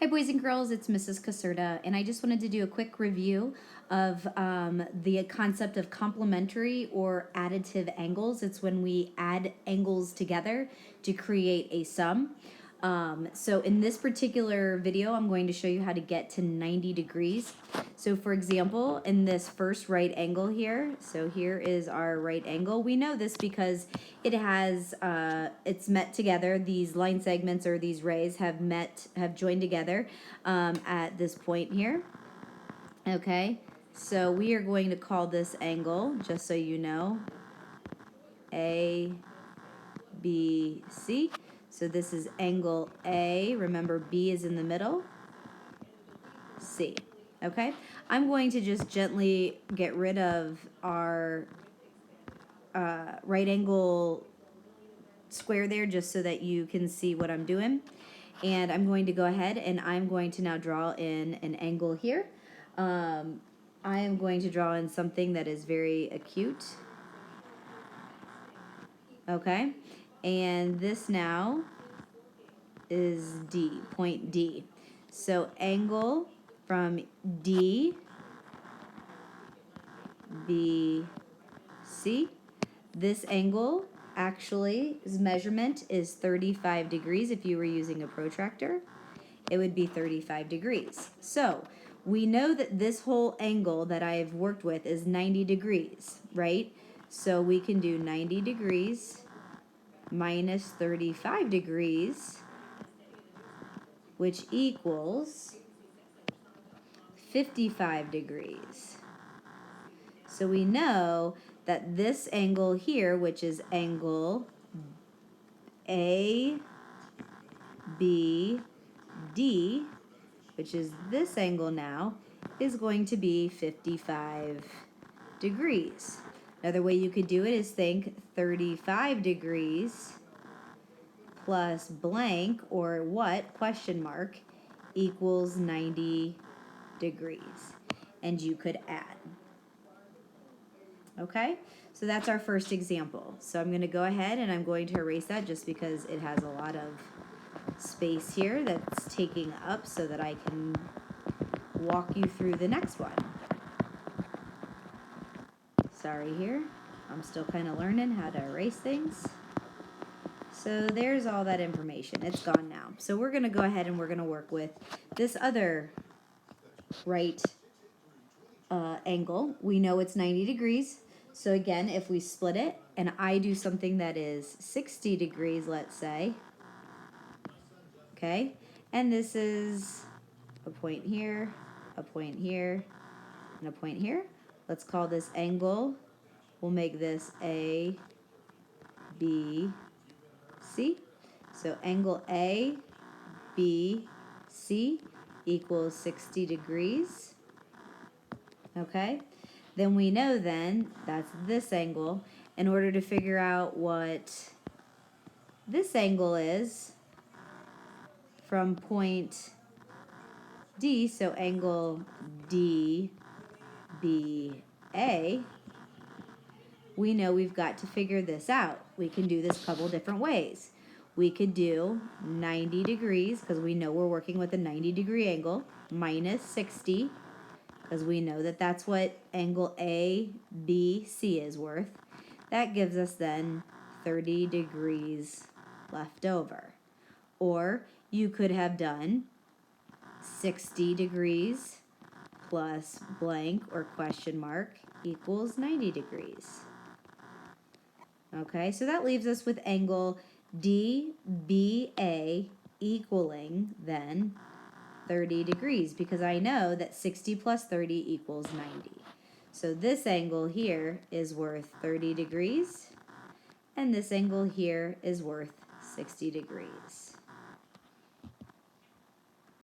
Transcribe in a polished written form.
Hi boys and girls, it's Mrs. Caserta, and I just wanted to do a quick review of the concept of complementary or additive angles. It's when we add angles together to create a sum. So in this particular video, I'm going to show you how to get to 90 degrees. So for example, in this first right angle here, so here is our right angle. We know this because it has, it's met together. These line segments or these rays have joined together at this point here. Okay, so we are going to call this angle, just so you know, A, B, C. So this is angle A. Remember, B is in the middle. C. Okay? I'm going to just gently get rid of our right angle square there just so that you can see what I'm doing. And I'm going to go ahead and I'm going to now draw in an angle here. I am going to draw in something that is very acute. Okay? And this now is D, point D. So angle from D, B, C. This angle actually, its measurement is 35 degrees. If you were using a protractor, it would be 35 degrees. So we know that this whole angle that I've worked with is 90 degrees, right? So we can do 90 degrees minus 35 degrees, which equals 55 degrees. So we know that this angle here, which is angle A, B, D, which is this angle now, is going to be 55 degrees. Another way you could do it is think 35 degrees plus blank, or what, question mark, equals 90 degrees. And you could add. Okay, so that's our first example. So I'm going to go ahead and I'm going to erase that just because it has a lot of space here that's taking up so that I can walk you through the next one. Sorry here, I'm still kind of learning how to erase things. So there's all that information. It's gone now. So we're going to go ahead and we're going to work with this other right angle. We know it's 90 degrees. So again, if we split it and I do something that is 60 degrees, let's say, okay, and this is a point here, a point here, and a point here. Let's call this angle. We'll make this A, B, C. So angle A, B, C equals 60 degrees. Okay? Then we know then that's this angle. In order to figure out what this angle is from point D, so angle DBA, we know we've got to figure this out. We can do this a couple different ways. We could do 90 degrees, because we know we're working with a 90-degree angle, minus 60, because we know that that's what angle ABC is worth. That gives us then 30 degrees left over. Or you could have done 60 degrees plus blank or question mark equals 90 degrees. Okay, so that leaves us with angle DBA equaling then 30 degrees, because I know that 60 plus 30 equals 90. So this angle here is worth 30 degrees, and this angle here is worth 60 degrees.